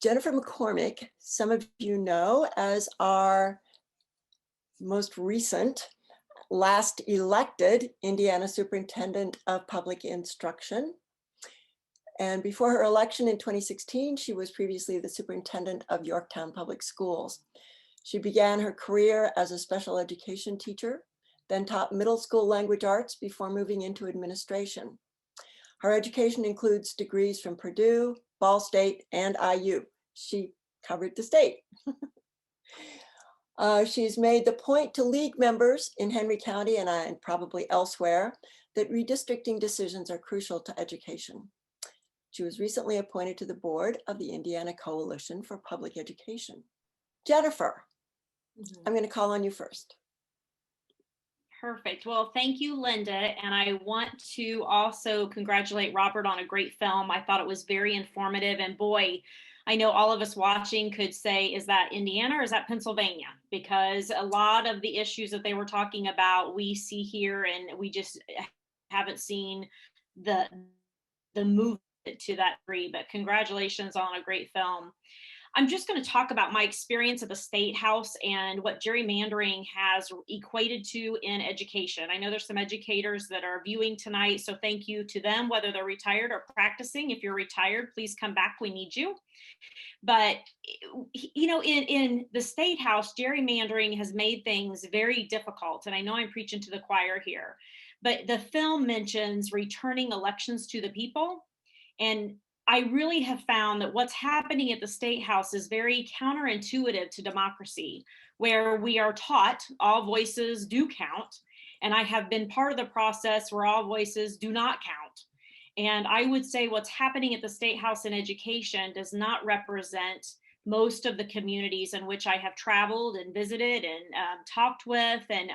Jennifer McCormick, some of you know as our most recent, last elected Indiana Superintendent of Public Instruction. And before her election in 2016, she was previously the Superintendent of Yorktown Public Schools. She began her career as a special education teacher, then taught middle school language arts before moving into administration. Her education includes degrees from Purdue, Ball State, and IU. She covered the state. She's made the point to league members in Henry County and probably elsewhere that redistricting decisions are crucial to education. She was recently appointed to the board of the Indiana Coalition for Public Education. Jennifer, I'm going to call on you first. Perfect. Well, thank you, Linda. And I want to also congratulate Robert on a great film. I thought it was very informative. And boy, I know all of us watching could say, is that Indiana or is that Pennsylvania? Because a lot of the issues that they were talking about, we see here, and we just haven't seen the movement to that degree. But congratulations on a great film. I'm just going to talk about my experience at the State House and what gerrymandering has equated to in education. I know there's some educators that are viewing tonight, so thank you to them, whether they're retired or practicing. If you're retired, please come back, we need you. But, you know, in the State House, gerrymandering has made things very difficult. And I know I'm preaching to the choir here, but the film mentions returning elections to the people. And I really have found that what's happening at the State House is very counterintuitive to democracy, where we are taught all voices do count. And I have been part of the process where all voices do not count. And I would say what's happening at the State House in education does not represent most of the communities in which I have traveled and visited and talked with. And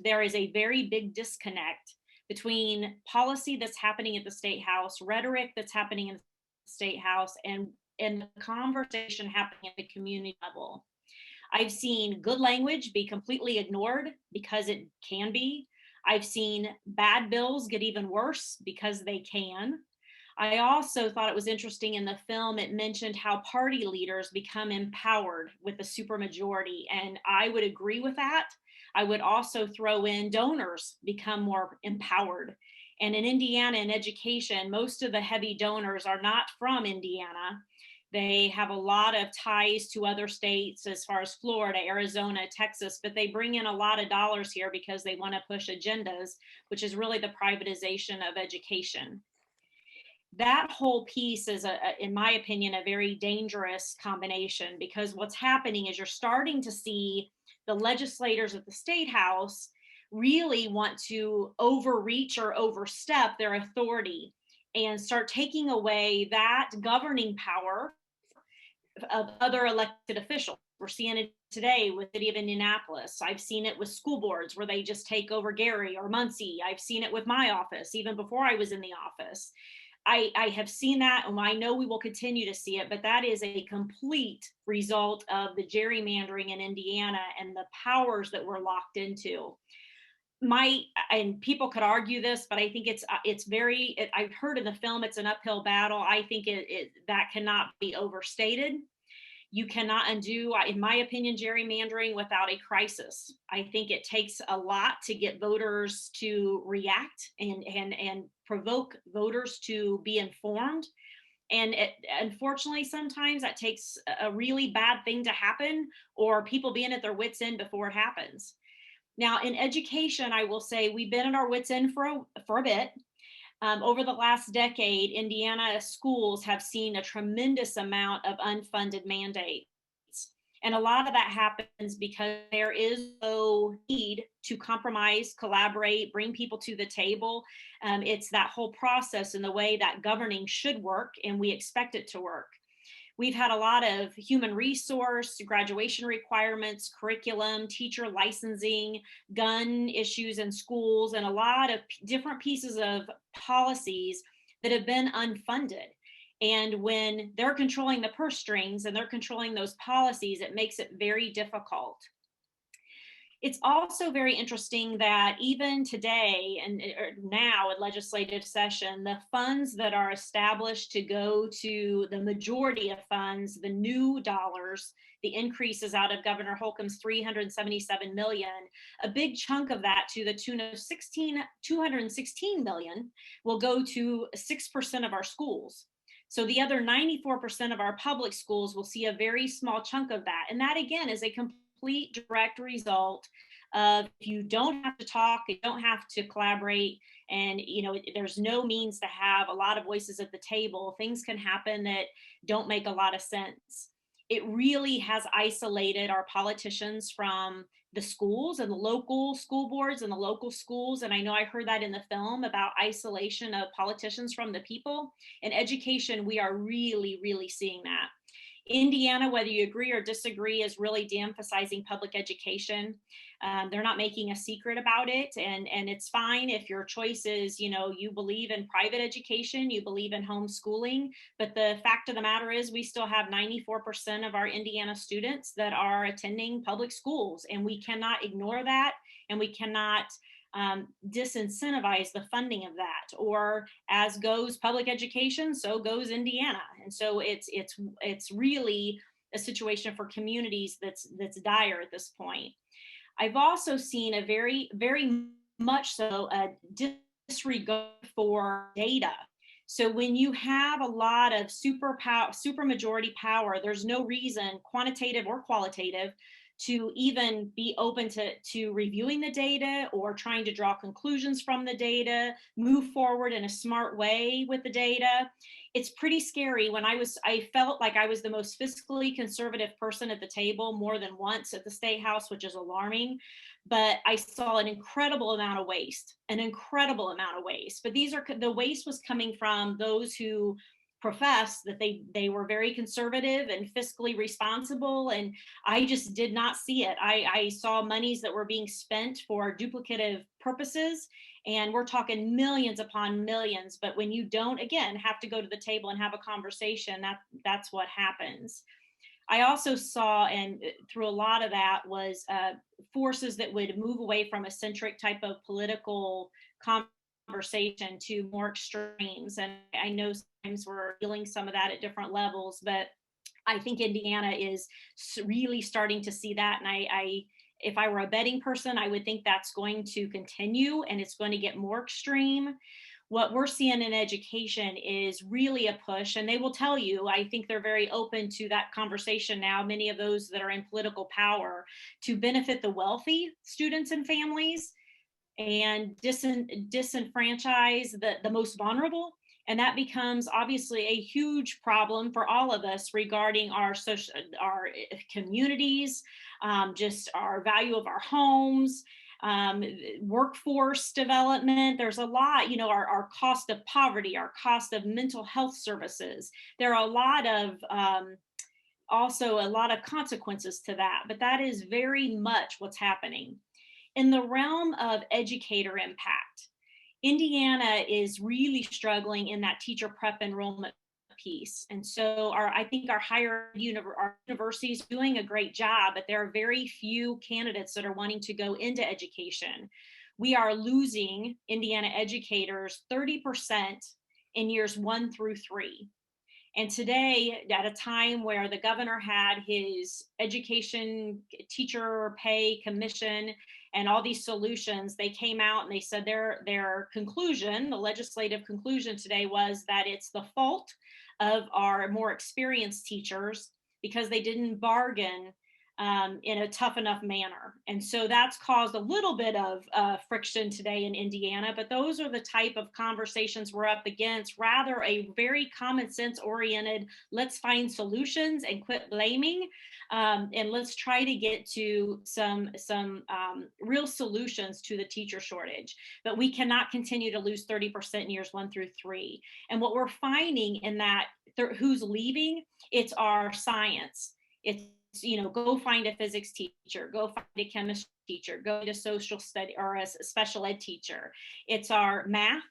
there is a very big disconnect between policy that's happening at the State House, rhetoric that's happening in the State House, and the conversation happening at the community level. I've seen good language be completely ignored because it can be. I've seen bad bills get even worse because they can. I also thought it was interesting in the film, it mentioned how party leaders become empowered with the supermajority, and I would agree with that. I would also throw in donors become more empowered. And in Indiana, in education, most of the heavy donors are not from Indiana. They have a lot of ties to other states as far as Florida, Arizona, Texas, but they bring in a lot of dollars here because they want to push agendas, which is really the privatization of education. That whole piece is, in my opinion, a very dangerous combination, because what's happening is you're starting to see the legislators at the State House really want to overreach or overstep their authority and start taking away that governing power of other elected officials. We're seeing it today with the city of Indianapolis. I've seen it with school boards where they just take over Gary or Muncie. I've seen it with my office, even before I was in the office. I have seen that, and I know we will continue to see it, but that is a complete result of the gerrymandering in Indiana and the powers that we're locked into. And people could argue this, but I think I've heard in the film, it's an uphill battle. I think that cannot be overstated. You cannot undo, in my opinion, gerrymandering without a crisis. I think it takes a lot to get voters to react and provoke voters to be informed. And unfortunately, sometimes that takes a really bad thing to happen, or people being at their wits' end before it happens. Now, in education, I will say we've been at our wits' end for a bit. Over the last decade, Indiana schools have seen a tremendous amount of unfunded mandates. And a lot of that happens because there is no need to compromise, collaborate, bring people to the table. It's that whole process and the way that governing should work, and we expect it to work. We've had a lot of human resource, graduation requirements, curriculum, teacher licensing, gun issues in schools, and a lot of different pieces of policies that have been unfunded. And when they're controlling the purse strings and they're controlling those policies, it makes it very difficult. It's also very interesting that even today and now in legislative session, the funds that are established to go to the majority of funds, the new dollars, the increases out of Governor Holcomb's 377 million, a big chunk of that to the tune of 216 million will go to 6% of our schools. So the other 94% of our public schools will see a very small chunk of that. And that again is a complete direct result of you don't have to talk, you don't have to collaborate, and there's no means to have a lot of voices at the table. Things can happen that don't make a lot of sense. It really has isolated our politicians from the schools and the local school boards and the local schools. And I know I heard that in the film about isolation of politicians from the people. In education, we are really, really seeing that. Indiana, whether you agree or disagree, is really de-emphasizing public education. They're not making a secret about it, and it's fine if your choice is, you believe in private education, you believe in homeschooling, but the fact of the matter is we still have 94% of our Indiana students that are attending public schools, and we cannot ignore that, and we cannot disincentivize the funding of that. Or as goes public education, so goes Indiana. And so it's really a situation for communities that's dire at this point. I've also seen a very, very much so a disregard for data. So when you have a lot of super majority power, there's no reason, quantitative or qualitative, to even be open to reviewing the data or trying to draw conclusions from the data, move forward in a smart way with the data. It's pretty scary. I felt like I was the most fiscally conservative person at the table more than once at the State House, which is alarming. But I saw an incredible amount of waste. But the waste was coming from those who profess that they were very conservative and fiscally responsible, and I just did not see it. I saw monies that were being spent for duplicative purposes, and we're talking millions upon millions. But when you don't, again, have to go to the table and have a conversation, that's what happens. I also saw, and through a lot of that was forces that would move away from a centric type of political conversation to more extremes. And I know sometimes we're feeling some of that at different levels, but I think Indiana is really starting to see that. And if I were a betting person, I would think that's going to continue and it's going to get more extreme. What we're seeing in education is really a push, and they will tell you, I think they're very open to that conversation now, many of those that are in political power, to benefit the wealthy students and families and disenfranchise the most vulnerable. And that becomes obviously a huge problem for all of us regarding our communities, just our value of our homes, workforce development. There's a lot, our cost of poverty, our cost of mental health services. There are also a lot of consequences to that, but that is very much what's happening. In the realm of educator impact, Indiana is really struggling in that teacher prep enrollment piece. And so I think our universities are doing a great job, but there are very few candidates that are wanting to go into education. We are losing Indiana educators 30% in years 1 through 3. And today, at a time where the governor had his education teacher pay commission and all these solutions, they came out and they said their conclusion, the legislative conclusion today, was that it's the fault of our more experienced teachers because they didn't bargain in a tough enough manner. And so that's caused a little bit of friction today in Indiana, but those are the type of conversations we're up against, rather a very common sense oriented, let's find solutions and quit blaming. And let's try to get to some real solutions to the teacher shortage. But we cannot continue to lose 30% in years 1 through 3. And what we're finding in that, who's leaving, it's our science. It's, go find a physics teacher, go find a chemistry teacher, go to social study or a special ed teacher. It's our math.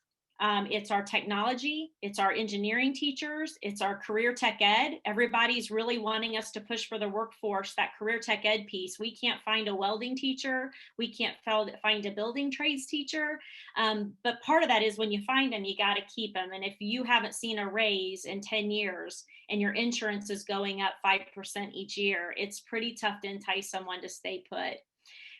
It's our technology, it's our engineering teachers, it's our career tech ed. Everybody's really wanting us to push for the workforce, that career tech ed piece. We can't find a welding teacher, we can't find a building trades teacher. But part of that is when you find them, you got to keep them. And if you haven't seen a raise in 10 years and your insurance is going up 5% each year, it's pretty tough to entice someone to stay put.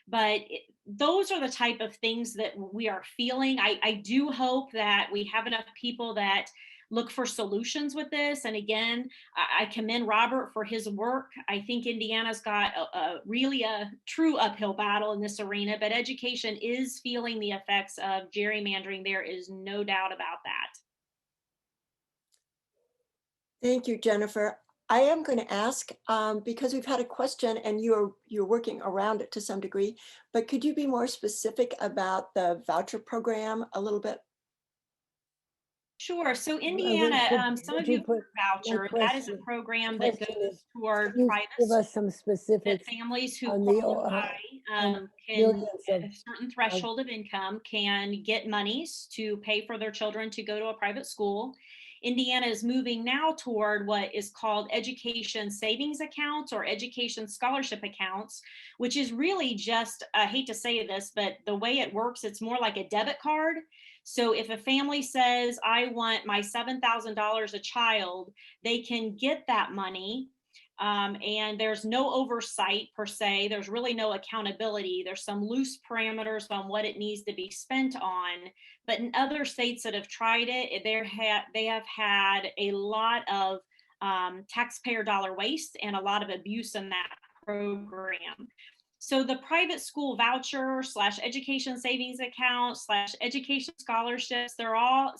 But those are the type of things that we are feeling. I do hope that we have enough people that look for solutions with this. And again, I commend Robert for his work. I think Indiana's got really a true uphill battle in this arena, but education is feeling the effects of gerrymandering. There is no doubt about that. Thank you, Jennifer. I am going to ask, because we've had a question and you're working around it to some degree, but could you be more specific about the voucher program a little bit? Sure. So Indiana, some of you put voucher. That is a program that goes toward private give us some specifics families who on the qualify can millions of a certain threshold of income can get monies to pay for their children to go to a private school. Indiana is moving now toward what is called education savings accounts or education scholarship accounts, which is really just, I hate to say this, but the way it works, it's more like a debit card. So if a family says, I want my $7,000 a child, they can get that money. And there's no oversight per se. There's really no accountability. There's some loose parameters on what it needs to be spent on. But in other states that have tried it, they have had a lot of taxpayer dollar waste and a lot of abuse in that program. So the private school voucher / education savings account / education scholarships, they're all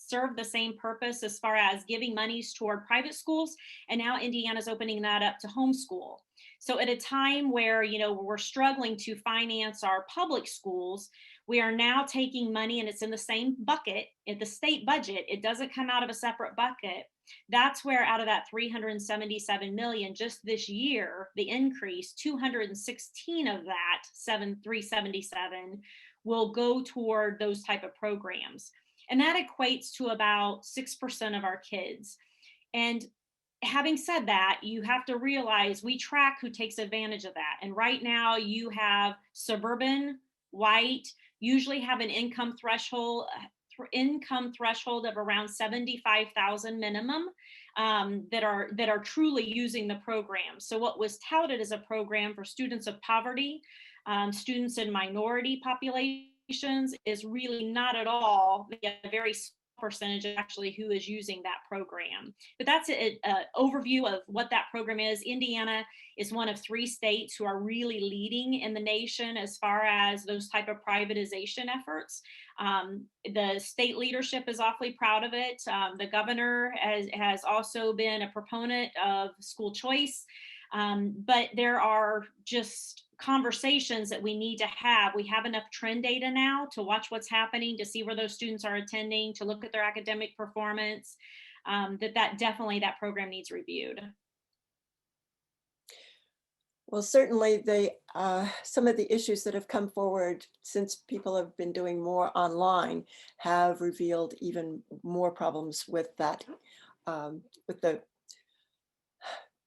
serve the same purpose as far as giving monies toward private schools. And now Indiana's opening that up to homeschool. So at a time where, we're struggling to finance our public schools, we are now taking money and it's in the same bucket in the state budget. It doesn't come out of a separate bucket. That's where out of that 377 million just this year, the increase, 216 of that 377 will go toward those type of programs. And that equates to about 6% of our kids. And having said that, you have to realize we track who takes advantage of that. And right now you have suburban, white, usually have an income threshold of around 75,000 minimum that are truly using the program. So what was touted as a program for students of poverty, students in minority populations, is really not at all a very small percentage actually who is using that program. But that's an overview of what that program is. Indiana is one of 3 states who are really leading in the nation as far as those type of privatization efforts. The state leadership is awfully proud of it. The governor has also been a proponent of school choice. But there are just conversations that we need to have. We have enough trend data now to watch what's happening, to see where those students are attending, to look at their academic performance, that program needs reviewed. Well, certainly some of the issues that have come forward since people have been doing more online have revealed even more problems with that, with the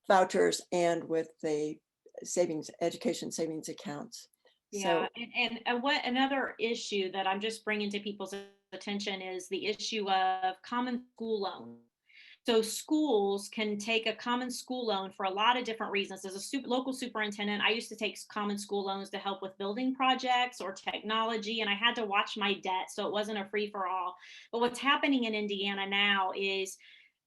vouchers and with the education savings accounts. Yeah, and what another issue that I'm just bringing to people's attention is the issue of common school loan. So schools can take a common school loan for a lot of different reasons. As a local superintendent, I used to take common school loans to help with building projects or technology, and I had to watch my debt, so it wasn't a free for all. But what's happening in Indiana now is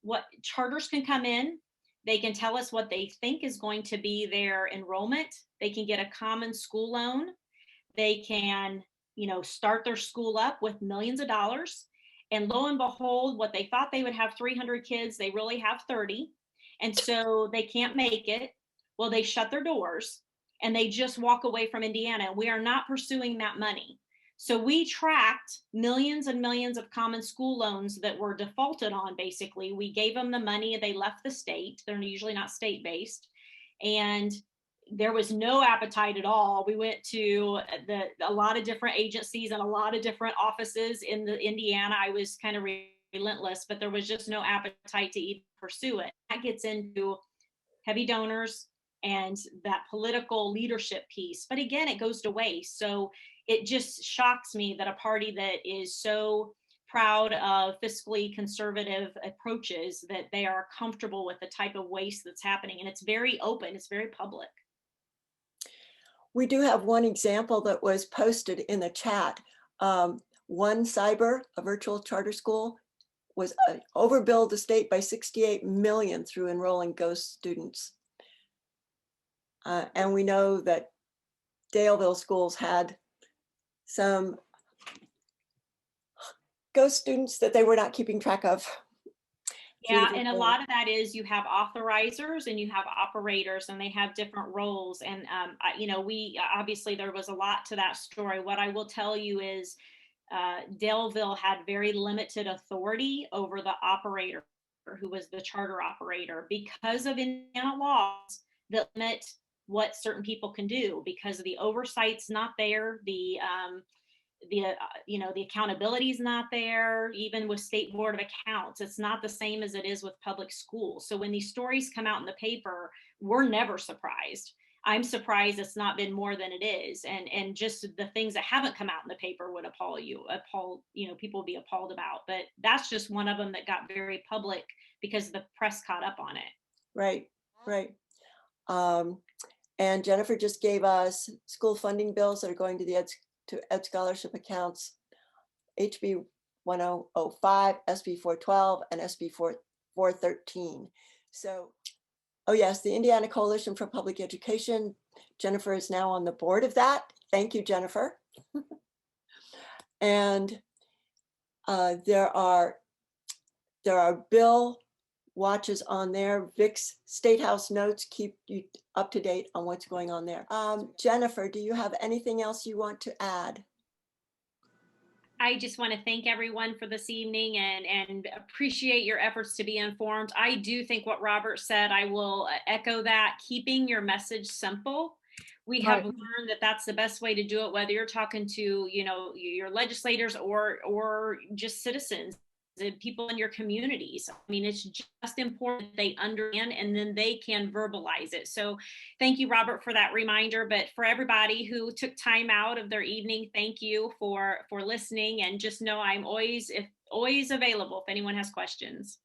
what charters can come in. They can tell us what they think is going to be their enrollment. They can get a common school loan. They can, start their school up with millions of dollars. And lo and behold, what they thought they would have 300 kids, they really have 30. And so they can't make it. Well, they shut their doors and they just walk away from Indiana. We are not pursuing that money. So we tracked millions and millions of common school loans that were defaulted on, basically. We gave them the money, they left the state. They're usually not state-based. And there was no appetite at all. We went to a lot of different agencies and a lot of different offices in Indiana. I was kind of relentless, but there was just no appetite to even pursue it. That gets into heavy donors and that political leadership piece. But again, it goes to waste. So it just shocks me that a party that is so proud of fiscally conservative approaches, that they are comfortable with the type of waste that's happening. And it's very open, it's very public. We do have one example that was posted in the chat. One Cyber, a virtual charter school, was overbilled the state by 68 million through enrolling ghost students. And we know that Daleville schools had some ghost students that they were not keeping track of. Yeah, and a lot of that is you have authorizers and you have operators, and they have different roles. And you know, we obviously there was a lot to that story. What I will tell you is Daleville had very limited authority over the operator, who was the charter operator, because of Indiana laws that limit what certain people can do, because the oversight's not there, the you know, the accountability is not there. Even with state board of accounts, it's not the same as it is with public schools. So when these stories come out in the paper, we're never surprised. I'm surprised it's not been more than it is. And just the things that haven't come out in the paper would appall you, people would be appalled about. But that's just one of them that got very public because the press caught up on it. Right, right. And Jennifer just gave us school funding bills that are going to the Ed Scholarship accounts: HB 1005, SB 412, and SB 413. So, oh yes, the Indiana Coalition for Public Education. Jennifer is now on the board of that. Thank you, Jennifer. And there are bill watches on there. Vic's State House notes keep you up to date on what's going on there. Jennifer, do you have anything else you want to add? I just want to thank everyone for this evening and appreciate your efforts to be informed. I do think what Robert said, I will echo that, keeping your message simple. We have learned that that's the best way to do it, whether you're talking to, you know, your legislators or just citizens, the people in your communities. I mean, it's just important they understand and then they can verbalize it. So thank you, Robert, for that reminder. But for everybody who took time out of their evening, thank you for listening, and just know I'm always available if anyone has questions.